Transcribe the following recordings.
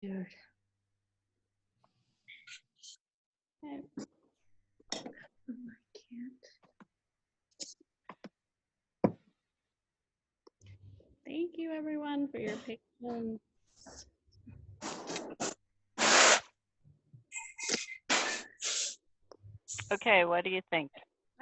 Dude. Okay. I can't. Thank you, everyone, for your patience. Okay, what do you think?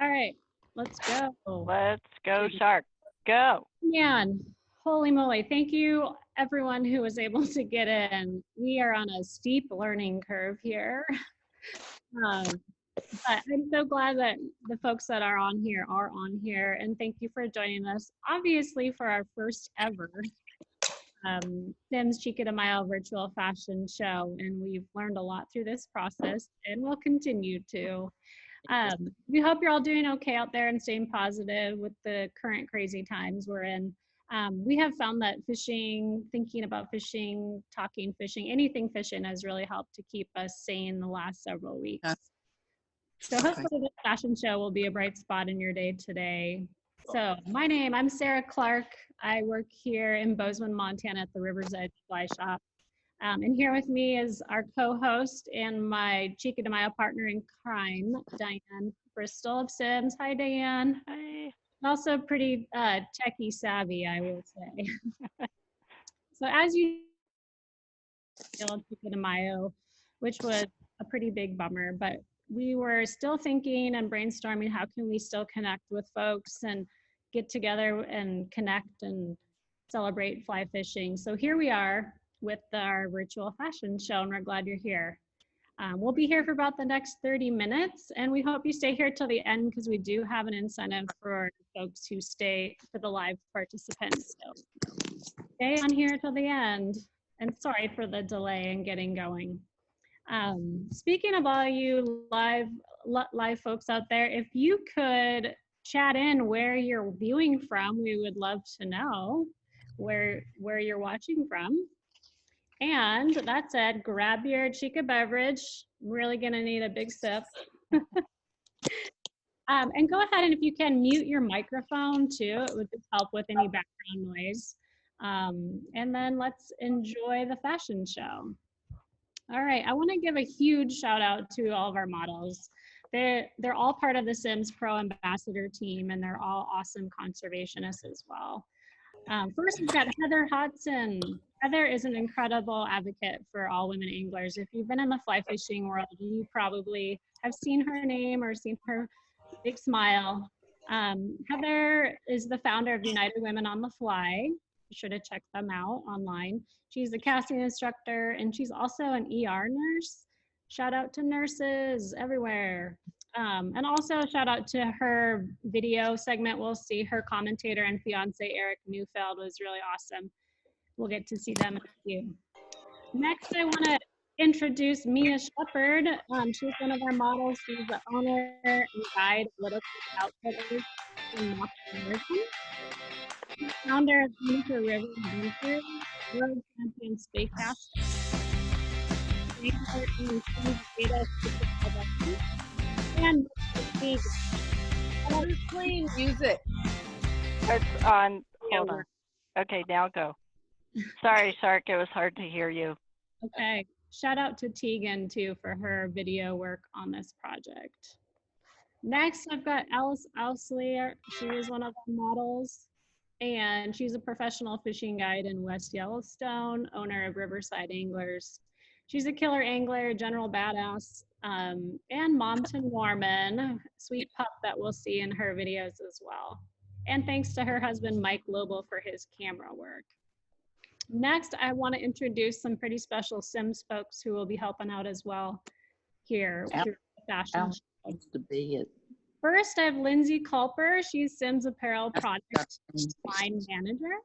All right, let's go. Let's go, Shark. Go. Man, holy moly. Thank you, everyone who was able to get in. We are on a steep learning curve here. But I'm so glad that the folks that are on here, and thank you for joining us, obviously, for our first ever Sims Chica de Mayo virtual fashion show. And we've learned a lot through this process and we'll continue to. We hope you're all doing okay out there and staying positive with the current crazy times we're in. We have found that fishing, thinking about fishing, talking fishing, anything fishing has really helped to keep us sane the last several weeks. So hopefully this fashion show will be a bright spot in your day today. So I'm Sarah Clark. I work here in Bozeman, Montana at the River's Edge Fly Shop. And here with me is our co-host and my Chica de Mayo partner in crime, Diane Bristol of Sims. Hi, Diane. Hi. Also pretty techie savvy, I will say. So as you know, Chica de Mayo, which was a pretty big bummer, but we were still thinking and brainstorming how can we still connect with folks and get together and connect and celebrate fly fishing. So here we are with our virtual fashion show, and we're glad you're here. We'll be here for about the next 30 minutes, and we hope you stay here till the end because we do have an incentive for folks who stay for the live participants. So stay on here till the end, and sorry for the delay in getting going. Speaking of all you live folks out there, if you could chat in where you're viewing from, we would love to know where you're watching from. And that said, grab your Chica beverage. I'm really gonna need a big sip. And go ahead and if you can mute your microphone too, it would just help with any background noise. And then let's enjoy the fashion show. All right, I want to give a huge shout out to all of our models. They're all part of the Sims Pro Ambassador team, and they're all awesome conservationists as well. First, we've got Heather Hodson. Heather is an incredible advocate for all women anglers. If you've been in the fly fishing world, you probably have seen her name or seen her big smile. Heather is the founder of United Women on the Fly. You should have checked them out online. She's a casting instructor and she's also an ER nurse. Shout out to nurses everywhere. And also shout out to her video segment. We'll see her commentator and fiance Eric Neufeld was really awesome. We'll get to see them in a few. Next, I want to introduce Mia Shepherd. She's one of our models. She's the owner and guide of Little Outfitters in North America. Founder of Juniper River Adventures, World Champion Steakhouse, and who's playing music? It's on. Hold on. Okay, now go. Sorry, Shark. It was hard to hear you. Okay. Shout out to Tegan too for her video work on this project. Next, I've got Alice Auslier. She is one of our models, and she's a professional fishing guide in West Yellowstone, owner of Riverside Anglers. She's a killer angler, general badass, and mom to Norman, sweet pup that we'll see in her videos as well. And thanks to her husband, Mike Lobel, for his camera work. Next, I want to introduce some pretty special Sims folks who will be helping out as well here through the fashion show. First, I have Lindsay Culper. She's Sims Apparel Product Line Manager.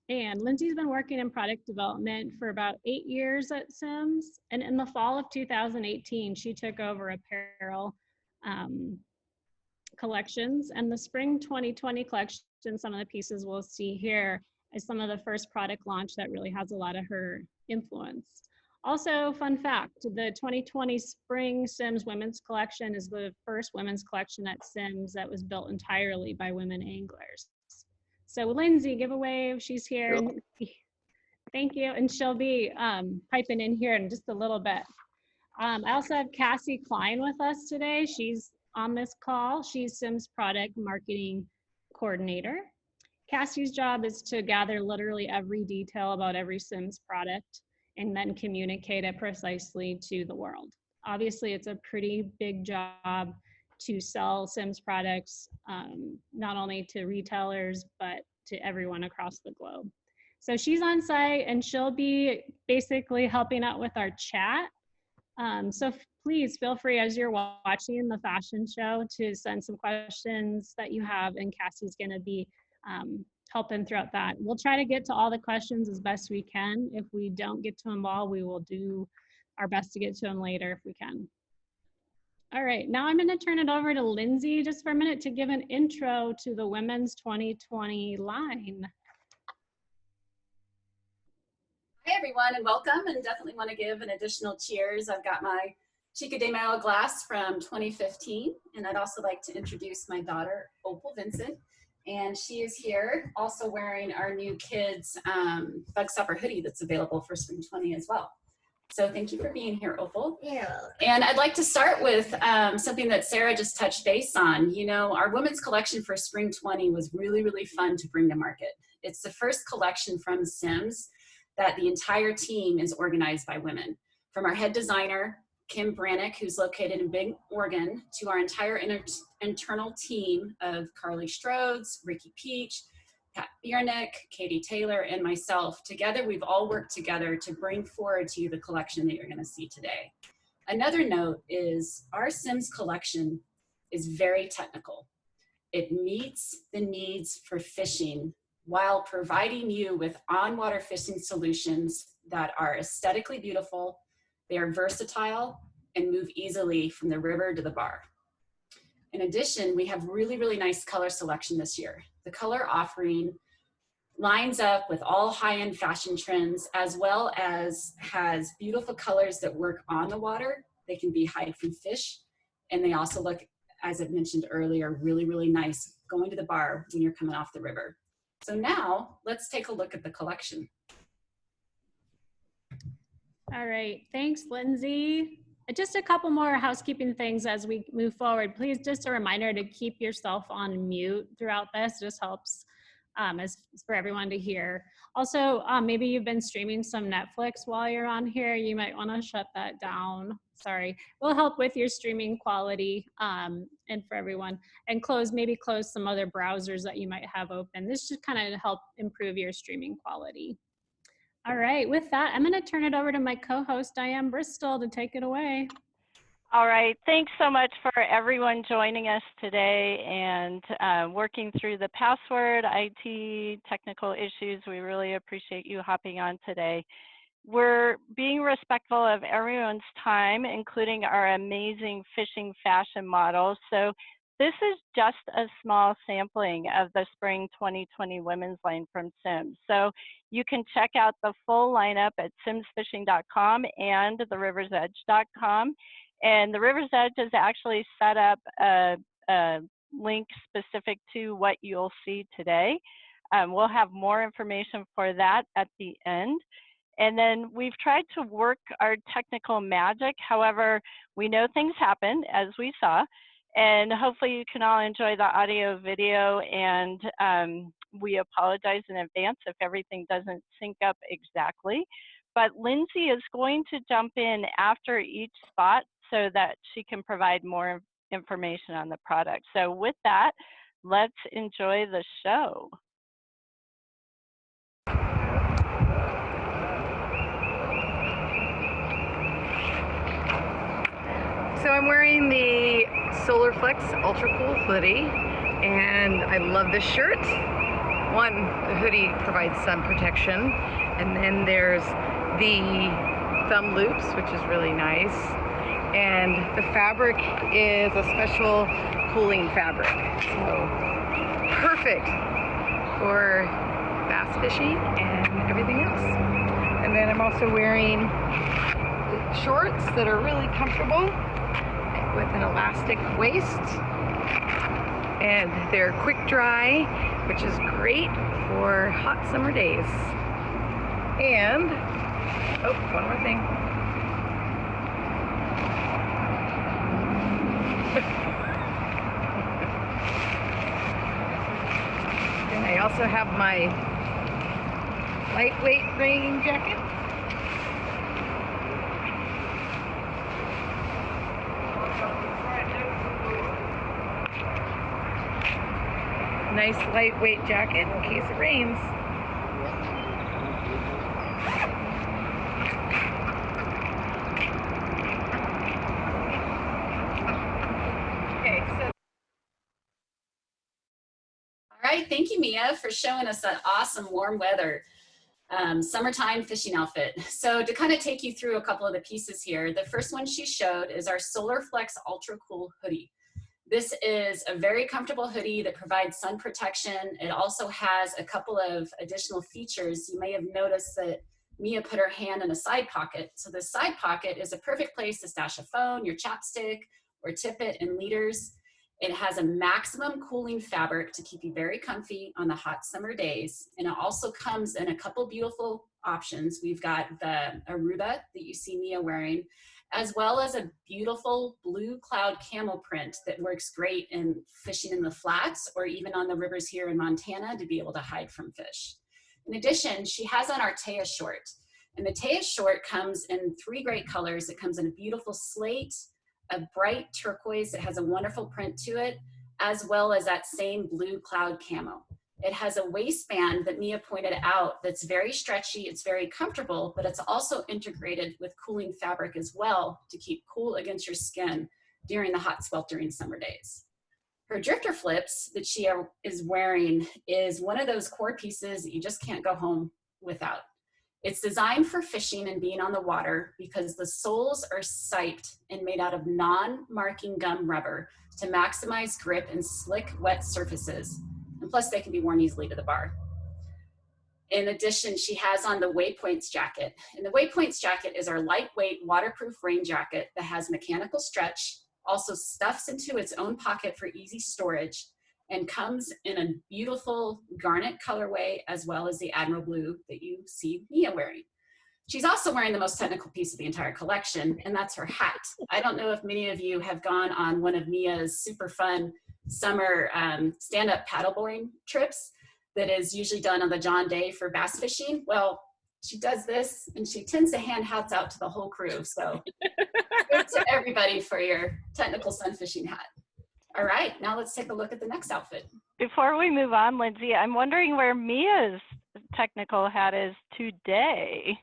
And Lindsay's been working in product development for about 8 years at Sims. And in the fall of 2018, she took over apparel collections. And the spring 2020 collection, some of the pieces we'll see here, is some of the first product launch that really has a lot of her influence. Also, fun fact, the 2020 Spring Sims Women's Collection is the first women's collection at Sims that was built entirely by women anglers. So Lindsay, give a wave, she's here. Thank you. And she'll be piping in here in just a little bit. I also have Cassie Klein with us today. She's on this call. She's Sims Product Marketing Coordinator. Cassie's job is to gather literally every detail about every Sims product and then communicate it precisely to the world. Obviously, it's a pretty big job to sell Sims products, not only to retailers, but to everyone across the globe. So she's on site and she'll be basically helping out with our chat. So please feel free as you're watching the fashion show to send some questions that you have, and Cassie's gonna be helping throughout that. We'll try to get to all the questions as best we can. If we don't get to them all, we will do our best to get to them later if we can. All right, now I'm gonna turn it over to Lindsay just for a minute to give an intro to the Women's 2020 line. Hi everyone and welcome, and definitely want to give an additional cheers. I've got my Chica de Mayo glass from 2015, and I'd also like to introduce my daughter, Opal Vincent, and she is here also wearing our new kids Bugstopper hoodie that's available for Spring 20 as well. So thank you for being here, Opal. Yeah. And I'd like to start with something that Sarah just touched base on. You know, our women's collection for Spring 20 was really, really fun to bring to market. It's the first collection from Sims that the entire team is organized by women. From our head designer, Kim Brannick, who's located in Big Oregon, to our entire internal team of Carly Strodes, Ricky Peach, Pat Biernick, Katie Taylor, and myself. Together, we've all worked together to bring forward to you the collection that you're gonna see today. Another note is our Sims collection is very technical. It meets the needs for fishing while providing you with on-water fishing solutions that are aesthetically beautiful, they are versatile, and move easily from the river to the bar. In addition, we have really, really nice color selection this year. The color offering lines up with all high-end fashion trends, as well as has beautiful colors that work on the water. They can be hide from fish, and they also look, as I've mentioned earlier, really, really nice going to the bar when you're coming off the river. So now let's take a look at the collection. All right, thanks, Lindsay. Just a couple more housekeeping things as we move forward. Please, just a reminder to keep yourself on mute throughout this. Just helps as for everyone to hear. Also, maybe you've been streaming some Netflix while you're on here. You might want to shut that down. Sorry. We'll help with your streaming quality and for everyone. And maybe close some other browsers that you might have open. This should kind of help improve your streaming quality. All right, with that, I'm going to turn it over to my co-host, Diane Bristol, to take it away. All right, thanks so much for everyone joining us today and working through the password, IT, technical issues. We really appreciate you hopping on today. We're being respectful of everyone's time, including our amazing fishing fashion models. So this is just a small sampling of the Spring 2020 women's line from Sims. So you can check out the full lineup at simsfishing.com and theriversedge.com. And the River's Edge has actually set up a link specific to what you'll see today. We'll have more information for that at the end. And then we've tried to work our technical magic. However, we know things happen, as we saw. And hopefully you can all enjoy the audio video, and we apologize in advance if everything doesn't sync up exactly. But Lindsay is going to jump in after each spot so that she can provide more information on the product. So with that, let's enjoy the show. So I'm wearing the SolarFlex Ultra Cool hoodie, and I love this shirt. One, the hoodie provides sun protection, and then there's the thumb loops, which is really nice. And the fabric is a special cooling fabric, so perfect for bass fishing and everything else. And then I'm also wearing shorts that are really comfortable with an elastic waist, and they're quick dry, which is great for hot summer days. And, oh, one more thing. And I also have my lightweight rain jacket. Nice lightweight jacket in case it rains. Okay, so. All right, thank you, Mia, for showing us that awesome warm weather summertime fishing outfit. So to kind of take you through a couple of the pieces here, the first one she showed is our Solar Flex Ultra Cool hoodie. This is a very comfortable hoodie that provides sun protection. It also has a couple of additional features. You may have noticed that Mia put her hand in a side pocket. So the side pocket is a perfect place to stash a phone, your chapstick, or tippet and leaders. It has a maximum cooling fabric to keep you very comfy on the hot summer days. And it also comes in a couple beautiful options. We've got the Aruba that you see Mia wearing, as well as a beautiful blue cloud camel print that works great in fishing in the flats or even on the rivers here in Montana to be able to hide from fish. In addition, she has on our Taya short. And the Taya short comes in 3 great colors. It comes in a beautiful slate, a bright turquoise that has a wonderful print to it, as well as that same blue cloud camo. It has a waistband that Mia pointed out that's very stretchy, it's very comfortable, but it's also integrated with cooling fabric as well to keep cool against your skin during the hot sweltering summer days. Her drifter flips that she is wearing is one of those core pieces that you just can't go home without. It's designed for fishing and being on the water because the soles are siped and made out of non-marking gum rubber to maximize grip in slick, wet surfaces. And plus they can be worn easily to the bar. In addition, she has on the Waypoints jacket. And the Waypoints jacket is our lightweight waterproof rain jacket that has mechanical stretch, also stuffs into its own pocket for easy storage, and comes in a beautiful garnet colorway, as well as the Admiral Blue that you see Mia wearing. She's also wearing the most technical piece of the entire collection, and that's her hat. I don't know if many of you have gone on one of Mia's super fun summer stand-up paddleboarding trips that is usually done on the John Day for bass fishing. Well, she does this, and she tends to hand hats out to the whole crew. So good to everybody for your technical sun fishing hat. All right, now let's take a look at the next outfit. Before we move on, Lindsay, I'm wondering where Mia's technical hat is today.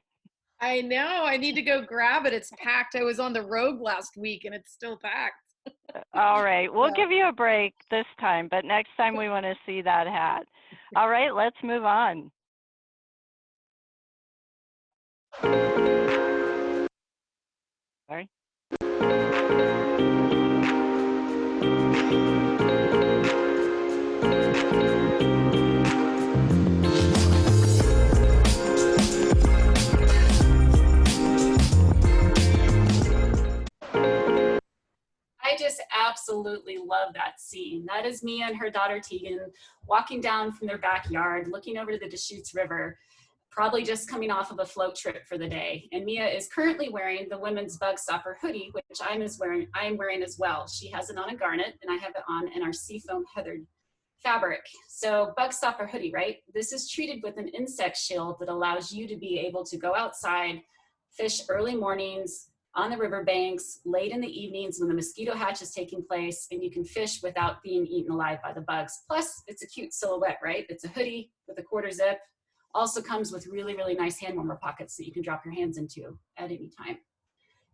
I know, I need to go grab it. It's packed. I was on the road last week and it's still packed. All right, we'll Yeah. give you a break this time, but next time we want to see that hat. All right, let's move on. Sorry. I just absolutely love that scene. That is Mia and her daughter Tegan walking down from their backyard, looking over to the Deschutes River, probably just coming off of a float trip for the day. And Mia is currently wearing the women's Bug Stopper hoodie, which I am wearing as well. She has it on a garnet, and I have it on in our seafoam heathered fabric. So Bug Stopper hoodie, right? This is treated with an insect shield that allows you to be able to go outside, fish early mornings, on the riverbanks, late in the evenings when the mosquito hatch is taking place, and you can fish without being eaten alive by the bugs. Plus, it's a cute silhouette, right? It's a hoodie with a quarter zip. Also comes with really, really nice hand warmer pockets that you can drop your hands into at any time.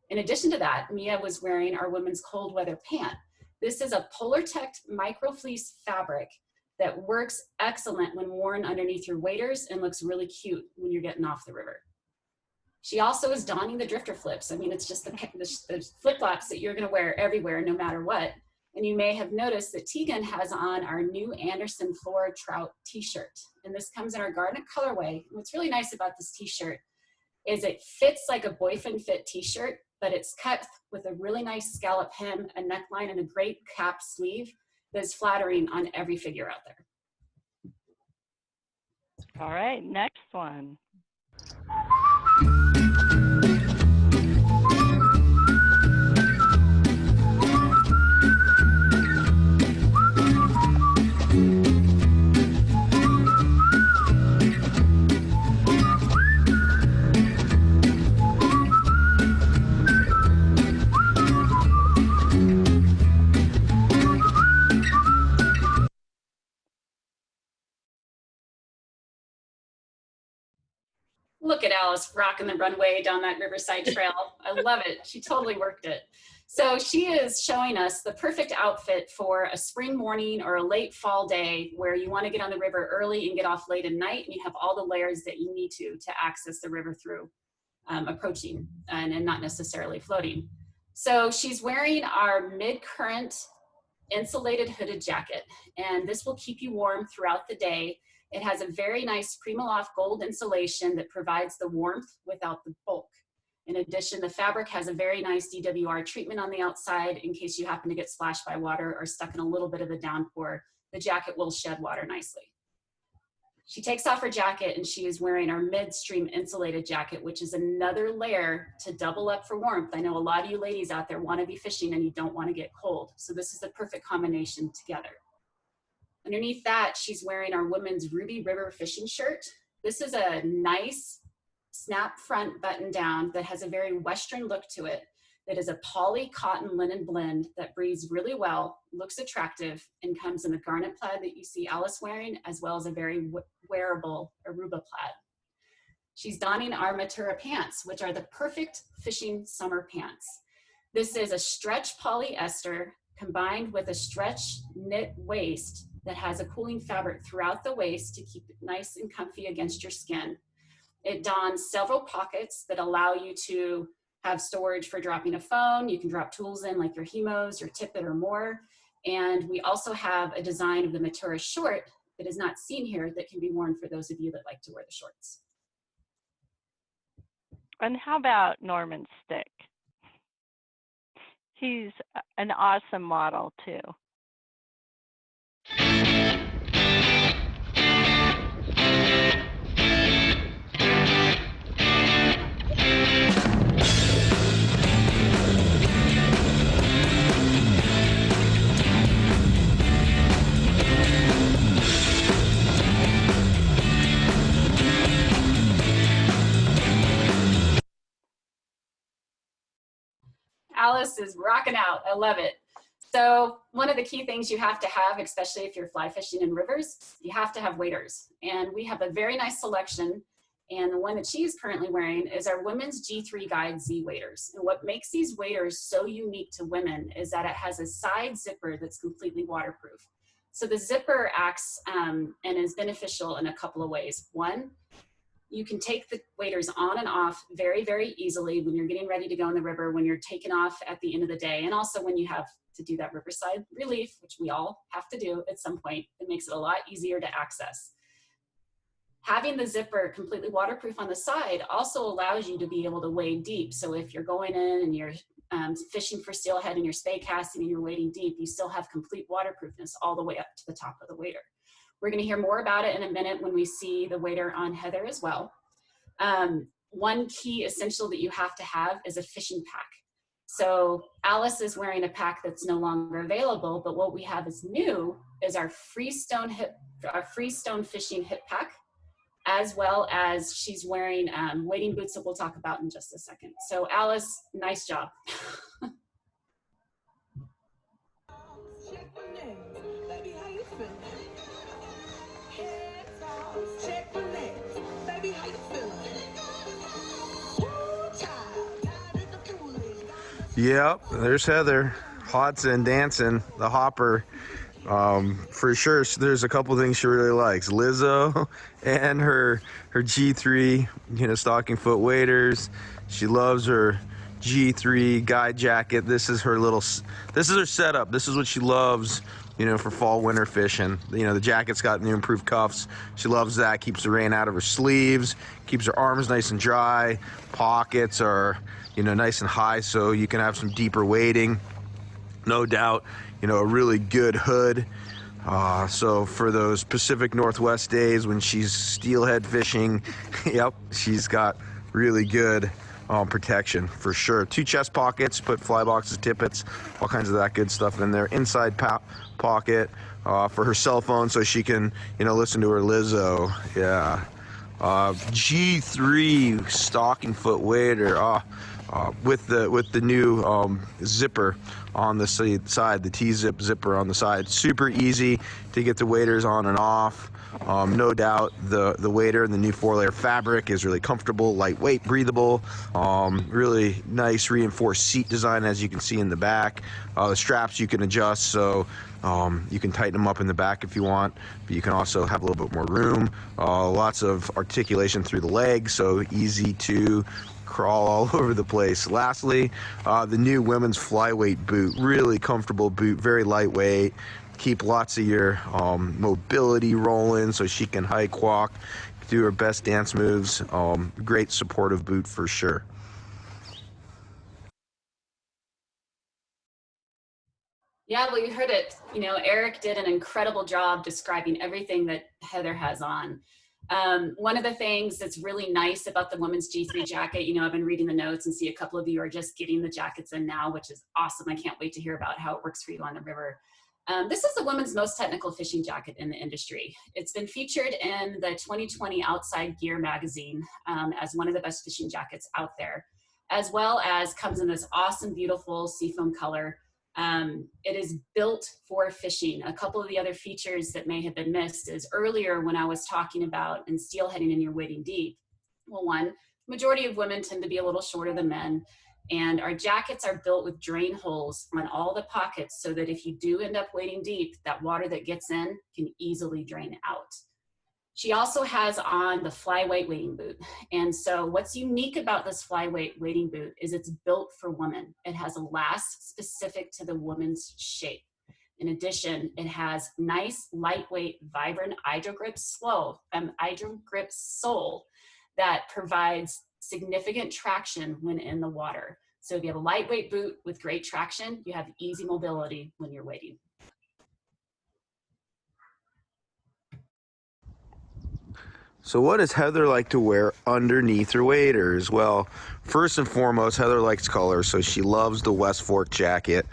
In addition to that, Mia was wearing our women's cold weather pant. This is a Polartec micro fleece fabric that works excellent when worn underneath your waders and looks really cute when you're getting off the river. She also is donning the drifter flips. I mean, it's just the flip-flops that you're gonna wear everywhere, no matter what. And you may have noticed that Tegan has on our new Anderson Flora Trout t-shirt. And this comes in our garnet colorway. And what's really nice about this t-shirt is it fits like a boyfriend fit t-shirt, but it's cut with a really nice scallop hem, a neckline, and a great cap sleeve that's flattering on every figure out there. All right, next one. Look at Alice rocking the runway down that Riverside Trail. I love it. She totally worked it. So she is showing us the perfect outfit for a spring morning or a late fall day where you want to get on the river early and get off late at night, and you have all the layers that you need to access the river through approaching and not necessarily floating. So she's wearing our mid-current insulated hooded jacket, and this will keep you warm throughout the day. It has a very nice Primaloft gold insulation that provides the warmth without the bulk. In addition, the fabric has a very nice DWR treatment on the outside in case you happen to get splashed by water or stuck in a little bit of a downpour. The jacket will shed water nicely. She takes off her jacket and she is wearing our midstream insulated jacket, which is another layer to double up for warmth. I know a lot of you ladies out there want to be fishing and you don't want to get cold. So this is the perfect combination together. Underneath that, she's wearing our women's Ruby River fishing shirt. This is a nice snap front button down that has a very Western look to it. That is a poly cotton linen blend that breathes really well, looks attractive, and comes in the garnet plaid that you see Alice wearing, as well as a very wearable Aruba plaid. She's donning our Matura pants, which are the perfect fishing summer pants. This is a stretch polyester combined with a stretch knit waist that has a cooling fabric throughout the waist to keep it nice and comfy against your skin. It dons several pockets that allow you to have storage for dropping a phone. You can drop tools in like your Hemos, your Tippet, or more. And we also have a design of the Matura short that is not seen here that can be worn for those of you that like to wear the shorts. And how about Norman Stick? He's an awesome model too. Alice is rocking out. I love it. So one of the key things you have to have, especially if you're fly fishing in rivers, you have to have waders. And we have a very nice selection. And the one that she's currently wearing is our women's G3 Guide Z waders. And what makes these waders so unique to women is that it has a side zipper that's completely waterproof. So the zipper acts and is beneficial in a couple of ways. One, you can take the waders on and off very, very easily when you're getting ready to go in the river, when you're taking off at the end of the day, and also when you have to do that riverside relief, which we all have to do at some point. It makes it a lot easier to access. Having the zipper completely waterproof on the side also allows you to be able to wade deep. So if you're going in and you're fishing for steelhead and you're spay casting and you're wading deep, you still have complete waterproofness all the way up to the top of the wader. We're going to hear more about it in a minute when we see the wader on Heather as well. One key essential that you have to have is a fishing pack. So Alice is wearing a pack that's no longer available, but what we have is new is our Freestone fishing hip pack, as well as she's wearing wading boots that we'll talk about in just a second. So Alice, nice job. Yep, there's Heather, hots and dancing, the hopper. For sure, there's a couple things she really likes. Lizzo and her G3, stocking foot waders. She loves her G3 guide jacket. This is her setup. This is what she loves, for fall, winter fishing. The jacket's got new improved cuffs. She loves that. Keeps the rain out of her sleeves, keeps her arms nice and dry. Pockets are, nice and high so you can have some deeper wading. No doubt, a really good hood. So for those Pacific Northwest days when she's steelhead fishing, yep, she's got really good protection for sure. 2 chest pockets, put fly boxes, tippets, all kinds of that good stuff in there. Inside pocket for her cell phone so she can, listen to her Lizzo. Yeah. G3 stocking foot wader with the new zipper on the side, the T-zip zipper on the side. Super easy to get the waders on and off. No doubt the wader and the new 4-layer fabric is really comfortable, lightweight, breathable. Really nice reinforced seat design, as you can see in the back. The straps you can adjust, so you can tighten them up in the back if you want, but you can also have a little bit more room. Lots of articulation through the legs, so easy to crawl all over the place. Lastly, the new women's flyweight boot. Really comfortable boot, very lightweight. Keep lots of your mobility rolling so she can hike, walk, do her best dance moves. Great supportive boot for sure. Yeah, well, you heard it. Eric did an incredible job describing everything that Heather has on. One of the things that's really nice about the women's G3 jacket, I've been reading the notes and see a couple of you are just getting the jackets in now, which is awesome. I can't wait to hear about how it works for you on the river. This is the women's most technical fishing jacket in the industry. It's been featured in the 2020 Outside Gear magazine as one of the best fishing jackets out there, as well as comes in this awesome, beautiful seafoam color. It is built for fishing. A couple of the other features that may have been missed is earlier when I was talking about and steelheading and you're wading deep. Well, one, majority of women tend to be a little shorter than men. And our jackets are built with drain holes on all the pockets so that if you do end up wading deep, that water that gets in can easily drain out. She also has on the flyweight wading boot. And so what's unique about this flyweight wading boot is it's built for women. It has a last specific to the woman's shape. In addition, it has nice, lightweight, vibrant hydrogrip sole that provides significant traction when in the water. So if you have a lightweight boot with great traction, you have easy mobility when you're wading. So what does Heather like to wear underneath her waders? Well, first and foremost, Heather likes color, so she loves the West Fork jacket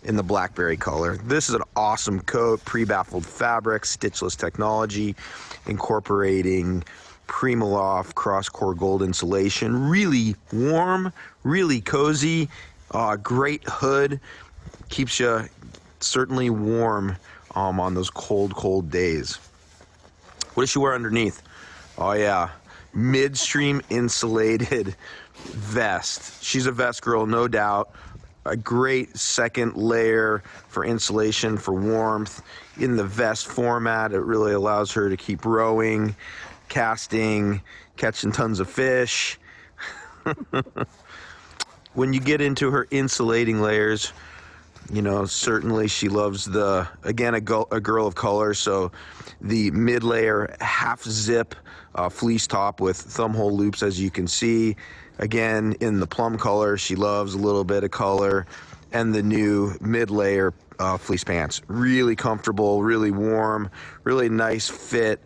in the blackberry color. This is an awesome coat, pre-baffled fabric, stitchless technology, incorporating Primaloft cross-core gold insulation. Really warm, really cozy, great hood. Keeps you certainly warm on those cold days. What does she wear underneath? Oh yeah, midstream insulated vest. She's a vest girl, no doubt. A great second layer for insulation, for warmth. In the vest format, it really allows her to keep rowing, casting, catching tons of fish. When you get into her insulating layers, certainly she loves again, a girl of color, so the mid-layer half zip fleece top with thumb hole loops, as you can see. Again, in the plum color, she loves a little bit of color. And the new mid-layer fleece pants. Really comfortable, really warm, really nice fit.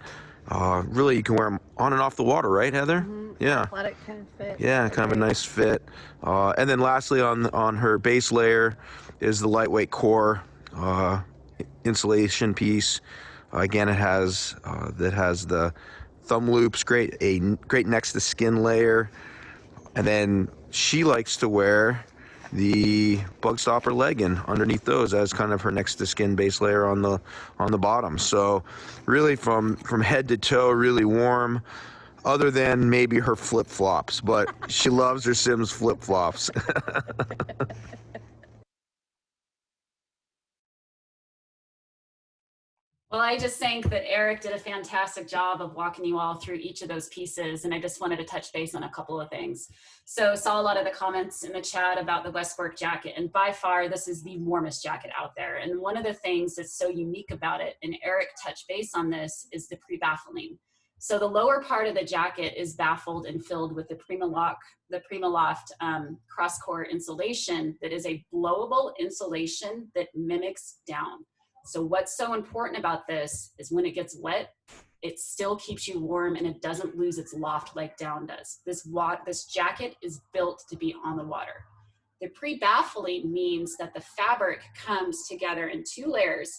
Really, you can wear them on and off the water, right, Heather? Mm-hmm. Yeah. Athletic kind of fit. Yeah, kind of a nice fit. And then lastly, on her base layer is the lightweight core insulation piece. Again, it has the thumb loops, great next to skin layer. And then she likes to wear the bug stopper legging underneath those as kind of her next to skin base layer on the bottom. So really from head to toe, really warm, other than maybe her flip-flops, but she loves her Sims flip-flops. Well, I just think that Eric did a fantastic job of walking you all through each of those pieces, and I just wanted to touch base on a couple of things. So saw a lot of the comments in the chat about the West Fork jacket, and by far this is the warmest jacket out there. And one of the things that's so unique about it, and Eric touched base on this, is the pre-baffling. So the lower part of the jacket is baffled and filled with the Primaloft cross-core insulation that is a blowable insulation that mimics down. So what's so important about this is when it gets wet, it still keeps you warm and it doesn't lose its loft like down does. This jacket is built to be on the water. The pre-baffling means that the fabric comes together in 2 layers,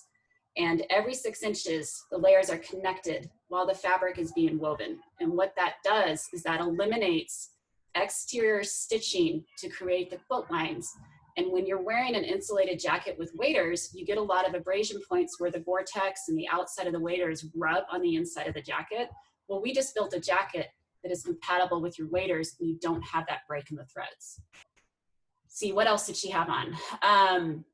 and every 6 inches, the layers are connected while the fabric is being woven. And what that does is that eliminates exterior stitching to create the quilt lines. And when you're wearing an insulated jacket with waders, you get a lot of abrasion points where the Gore-Tex and the outside of the waders rub on the inside of the jacket. Well, we just built a jacket that is compatible with your waders, and you don't have that break in the threads. See, what else did she have on?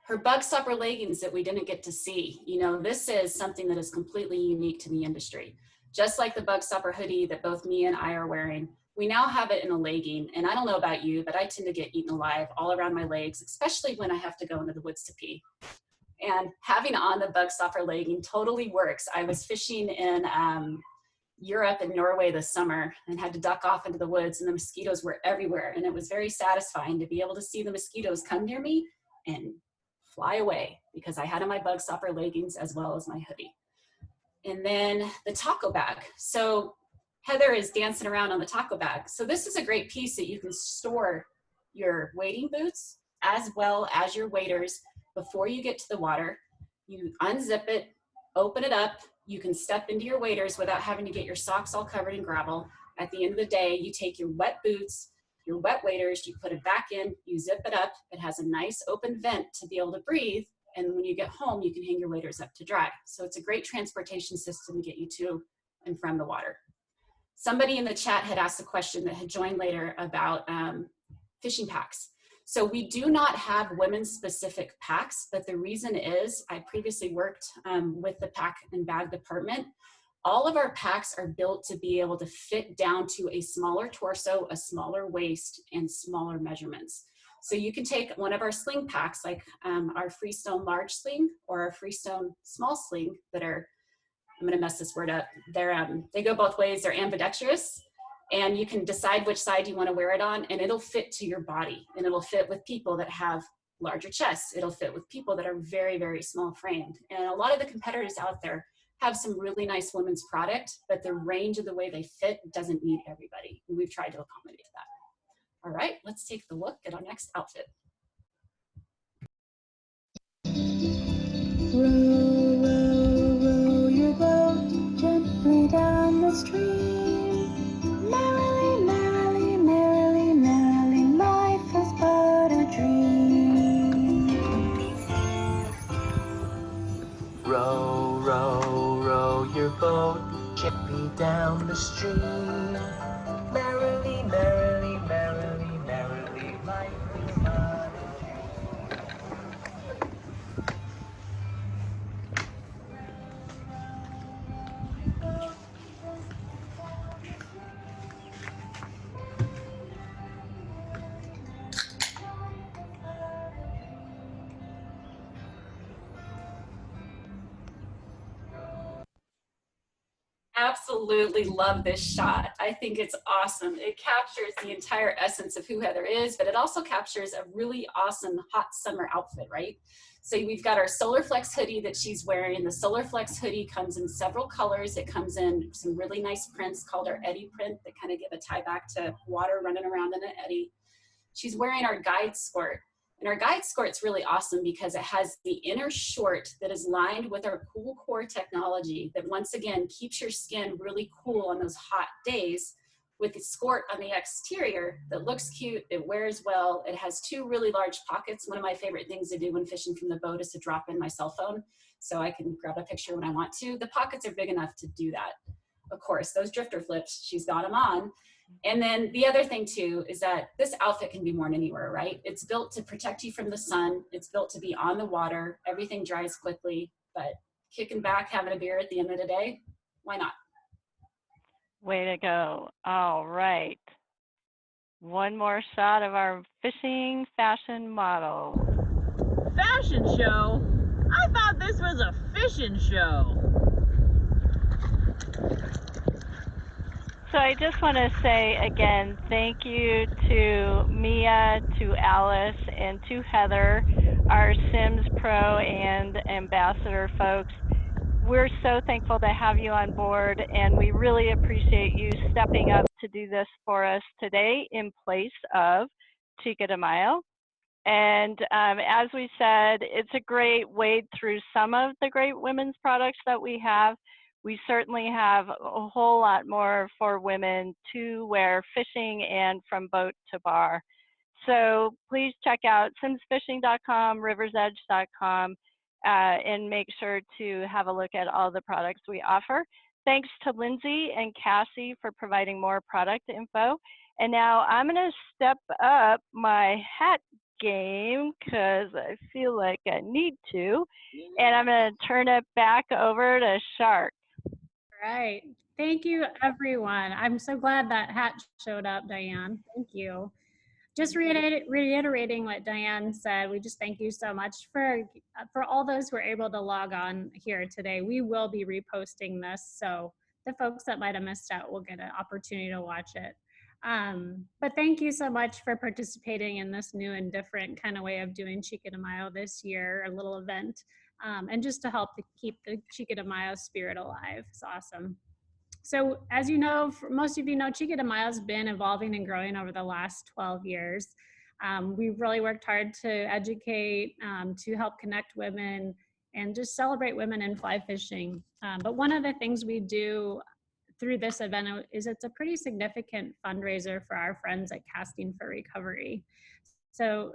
Her bug stopper leggings that we didn't get to see. You know, this is something that is completely unique to the industry. Just like the bug stopper hoodie that both me and I are wearing, we now have it in a legging. And I don't know about you, but I tend to get eaten alive all around my legs, especially when I have to go into the woods to pee. And having on the bug stopper legging totally works. I was fishing in Europe and Norway this summer and had to duck off into the woods, and the mosquitoes were everywhere. And it was very satisfying to be able to see the mosquitoes come near me and fly away because I had on my bug stopper leggings as well as my hoodie. And then the taco bag. So Heather is dancing around on the taco bag. So this is a great piece that you can store your wading boots as well as your waders before you get to the water. You unzip it, open it up. You can step into your waders without having to get your socks all covered in gravel. At the end of the day, you take your wet boots, your wet waders, you put it back in, you zip it up. It has a nice open vent to be able to breathe. And when you get home, you can hang your waders up to dry. So it's a great transportation system to get you to and from the water. Somebody in the chat had asked a question that had joined later about fishing packs. So we do not have women's specific packs, but the reason is I previously worked with the pack and bag department. All of our packs are built to be able to fit down to a smaller torso, a smaller waist, and smaller measurements. So you can take one of our sling packs, like our Freestone large sling or our Freestone small sling that are, I'm gonna mess this word up. They go both ways, they're ambidextrous. And you can decide which side you want to wear it on, and it'll fit to your body. And it'll fit with people that have larger chests. It'll fit with people that are very, very small framed. And a lot of the competitors out there have some really nice women's product, but the range of the way they fit doesn't meet everybody. And we've tried to accommodate that. All right, let's take a look at our next outfit. Row, row, row your boat gently down the stream. Merrily, merrily, merrily, merrily, life is but a dream. Row, row, row your boat gently down the stream. Merrily, merrily, merrily, merrily, life is but a Absolutely love this shot. I think it's awesome. It captures the entire essence of who Heather is, but it also captures a really awesome hot summer outfit, right? So we've got our Solar Flex hoodie that she's wearing. The Solar Flex hoodie comes in several colors. It comes in some really nice prints called our eddy print that kind of give a tie back to water running around in an eddy. She's wearing our guide skirt. And our guide skirt's really awesome because it has the inner short that is lined with our cool core technology that once again keeps your skin really cool on those hot days, with the skirt on the exterior that looks cute, it wears well, it has 2 really large pockets. One of my favorite things to do when fishing from the boat is to drop in my cell phone so I can grab a picture when I want to. The pockets are big enough to do that. Of course, those drifter flips, she's got them on. And then the other thing too is that this outfit can be worn anywhere, right? It's built to protect you from the sun. It's built to be on the water. Everything dries quickly, but kicking back, having a beer at the end of the day, why not? Way to go. All right. One more shot of our fishing fashion model. Fashion show? I thought this was a fishing show. So I just want to say again, thank you to Mia, to Alice, and to Heather our Sims Pro and Ambassador folks. We're so thankful to have you on board, and we really appreciate you stepping up to do this for us today in place of Chica de Mayo. And as we said, it's a great wade through some of the great women's products that we have. We certainly have a whole lot more for women to wear fishing and from boat to bar. So please check out simsfishing.com, riversedge.com, and make sure to have a look at all the products we offer. Thanks to Lindsay and Cassie for providing more product info. And now I'm gonna step up my hat game because I feel like I need to. And I'm gonna turn it back over to Shark. Right. Thank you, everyone. I'm so glad that hat showed up, Diane. Thank you. Just reiterating what Diane said, we just thank you so much for all those who are able to log on here today. We will be reposting this, so the folks that might have missed out will get an opportunity to watch it. But thank you so much for participating in this new and different kind of way of doing Chica de Mayo this year, a little event, and just to help to keep the Chica de Mayo spirit alive. It's awesome. So as you know, most of you know, Chica de Mayo has been evolving and growing over the last 12 years. We've really worked hard to educate, to help connect women and just celebrate women in fly fishing. But one of the things we do through this event is it's a pretty significant fundraiser for our friends at Casting for Recovery. So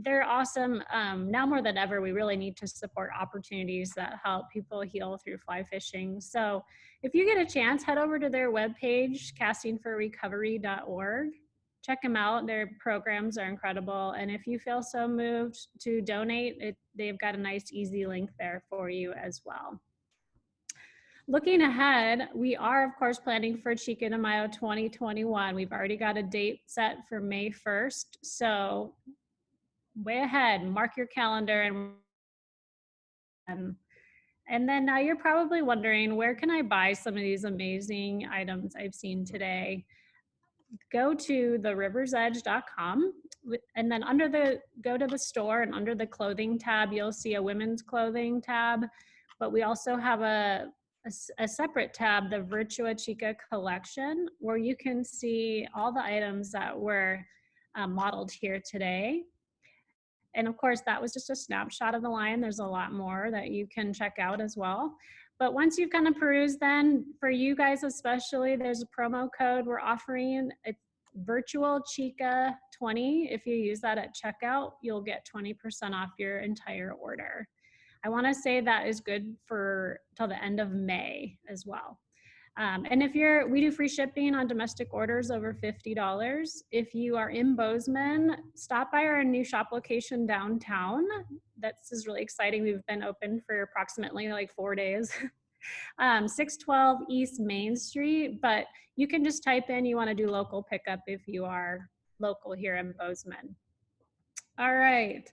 they're awesome. Now more than ever, we really need to support opportunities that help people heal through fly fishing. So if you get a chance, head over to their webpage, castingforrecovery.org. Check them out. Their programs are incredible. And if you feel so moved to donate, they've got a nice, easy link there for you as well. Looking ahead, we are, of course, planning for Chica de Mayo 2021. We've already got a date set for May 1st. So way ahead, mark your calendar. And then now you're probably wondering, where can I buy some of these amazing items I've seen today? Go to theriversedge.com, and then go to the store, and under the clothing tab, you'll see a women's clothing tab, but we also have a separate tab, the Virtua Chica collection, where you can see all the items that were modeled here today. And of course, that was just a snapshot of the line. There's a lot more that you can check out as well. But once you've kind of perused, then for you guys especially, there's a promo code we're offering. It's Virtual Chica 20. If you use that at checkout, you'll get 20% off your entire order. I want to say that is good for till the end of May as well. And we do free shipping on domestic orders over $50. If you are in Bozeman, stop by our new shop location downtown. This is really exciting. We've been open for approximately like 4 days. 612 East Main Street, but you can just type in you want to do local pickup if you are local here in Bozeman. All right.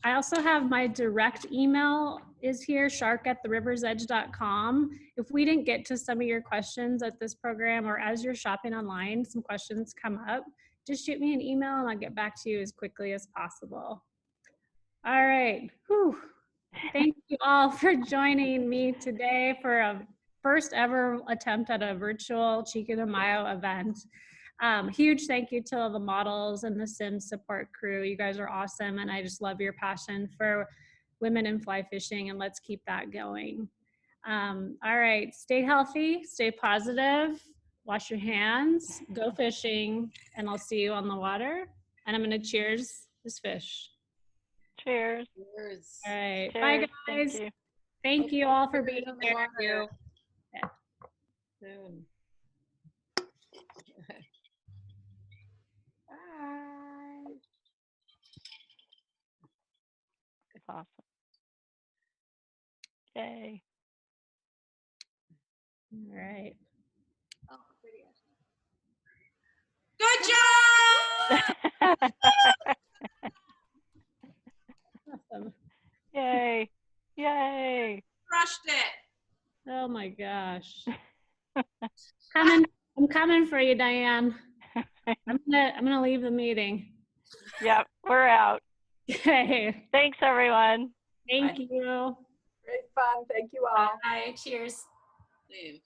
I also have my direct email is here, shark@theriversedge.com. If we didn't get to some of your questions at this program, or as you're shopping online, some questions come up, just shoot me an email and I'll get back to you as quickly as possible. All right. Whew. Thank you all for joining me today for a first ever attempt at a virtual Chica de Mayo event. Huge thank you to all the models and the Sims support crew. You guys are awesome, and I just love your passion for women in fly fishing, and let's keep that going. All right, stay healthy, stay positive, wash your hands, go fishing, and I'll see you on the water. And I'm gonna cheers this fish. Cheers. Cheers. All right, Cheers. bye guys. Thank you all for being here. Yeah. Soon. Bye. It's awesome. Yay. All right. Good job! Awesome. Yay. Yay. Crushed it. Oh my gosh. I'm coming for you, Diane. I'm gonna leave the meeting. Yep, we're out. Okay. Thanks, everyone. Thank Bye. you. Great fun. Thank you all. Bye. Cheers. Leave.